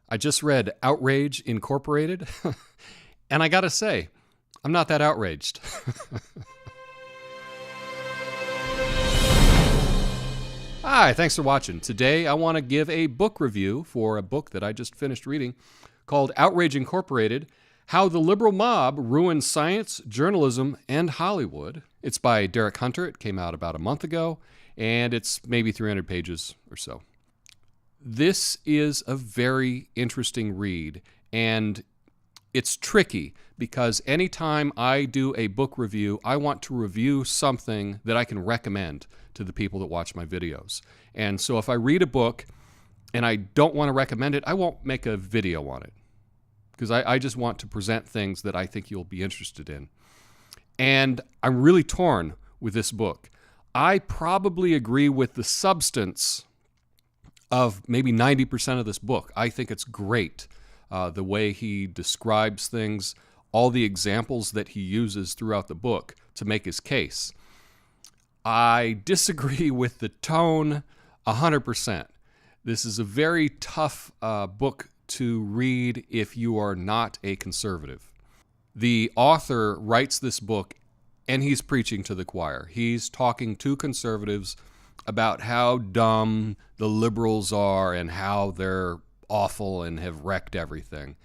I just read Outrage Incorporated, and I gotta say, I'm not that outraged. Hi, thanks for watching. Today I want to give a book review for a book that I just finished reading called Outrage Incorporated, How the Liberal Mob Ruined Science, Journalism, and Hollywood. It's by Derek Hunter. It came out about a month ago, and it's maybe 300 pages or so. This is a very interesting read, and it's tricky because anytime I do a book review, I want to review something that I can recommend to the people that watch my videos. And so if I read a book and I don't want to recommend it, I won't make a video on it because I just want to present things that I think you'll be interested in. And I'm really torn with this book. I probably agree with the substance of maybe 90% of this book. I think it's great. The way he describes things, all the examples that he uses throughout the book to make his case. I disagree with the tone 100%. This is a very tough book to read if you are not a conservative. The author writes this book and he's preaching to the choir. He's talking to conservatives about how dumb the liberals are and how they're awful and have wrecked everything.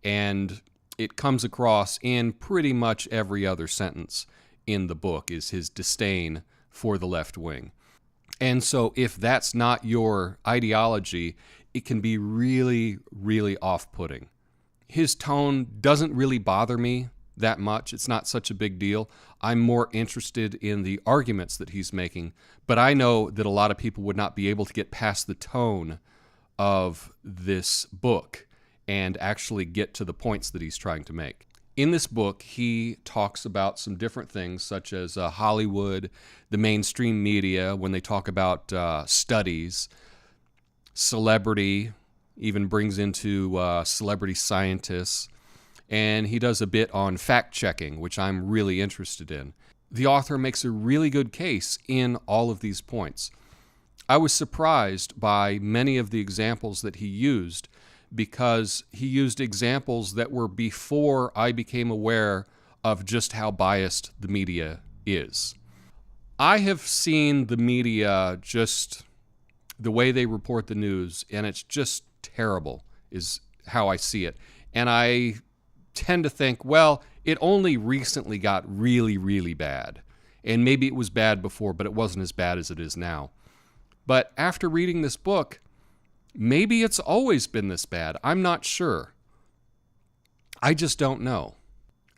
And it comes across in pretty much every other sentence in the book is his disdain for the left wing. And so if that's not your ideology, it can be really, really off-putting. His tone doesn't really bother me that much. It's not such a big deal. I'm more interested in the arguments that he's making, but I know that a lot of people would not be able to get past the tone of this book and actually get to the points that he's trying to make. In this book, he talks about some different things such as Hollywood, the mainstream media, when they talk about studies, celebrity, even brings into celebrity scientists, and he does a bit on fact-checking, which I'm really interested in. The author makes a really good case in all of these points. I was surprised by many of the examples that he used because he used examples that were before I became aware of just how biased the media is. I have seen the media, just the way they report the news, and it's just terrible is how I see it. And I tend to think, well, it only recently got really, really bad. And maybe it was bad before, but it wasn't as bad as it is now. But after reading this book, maybe it's always been this bad. I'm not sure. I just don't know.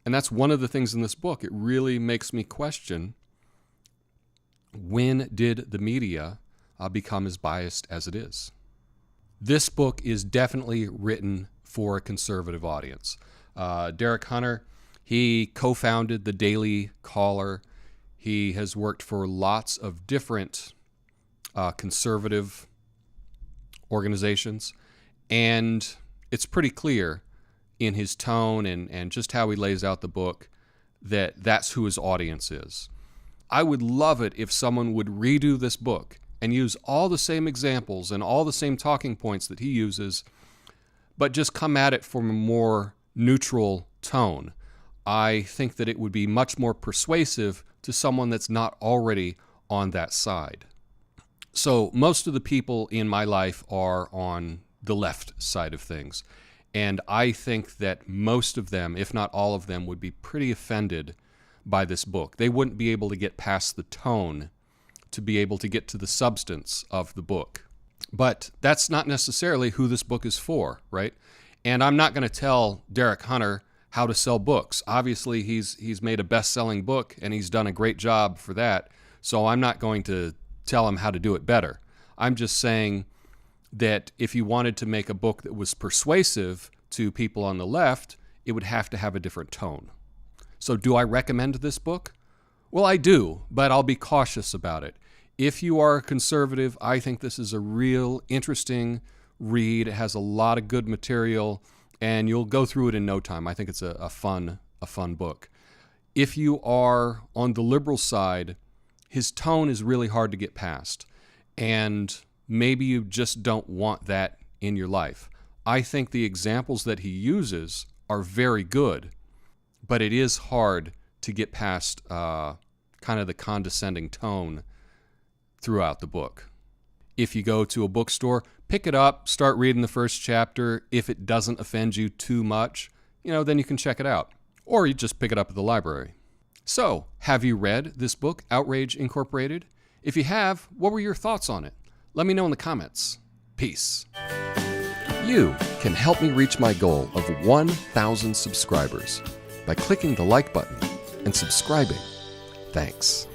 And that's one of the things in this book. It really makes me question, when did the media become as biased as it is? This book is definitely written for a conservative audience. Derek Hunter, he co-founded the Daily Caller. He has worked for lots of different conservative organizations, and it's pretty clear in his tone and just how he lays out the book that that's who his audience is. I would love it if someone would redo this book and use all the same examples and all the same talking points that he uses, but just come at it from a more neutral tone. I think that it would be much more persuasive to someone that's not already on that side. So most of the people in my life are on the left side of things. And I think that most of them, if not all of them, would be pretty offended by this book. They wouldn't be able to get past the tone to be able to get to the substance of the book. But that's not necessarily who this book is for, right? And I'm not going to tell Derek Hunter how to sell books. Obviously, he's made a best-selling book, and he's done a great job for that. So I'm not going to tell him how to do it better. I'm just saying that if you wanted to make a book that was persuasive to people on the left, it would have to have a different tone. So do I recommend this book? Well, I do, but I'll be cautious about it. If you are a conservative, I think this is a real interesting read. It has a lot of good material, and you'll go through it in no time. I think it's a fun book. If you are on the liberal side, his tone is really hard to get past, and maybe you just don't want that in your life. I think the examples that he uses are very good, but it is hard to get past kind of the condescending tone throughout the book. If you go to a bookstore, pick it up, start reading the first chapter. If it doesn't offend you too much, then you can check it out. Or you just pick it up at the library. So, have you read this book, Outrage Incorporated? If you have, what were your thoughts on it? Let me know in the comments. Peace. You can help me reach my goal of 1,000 subscribers by clicking the like button and subscribing. Thanks.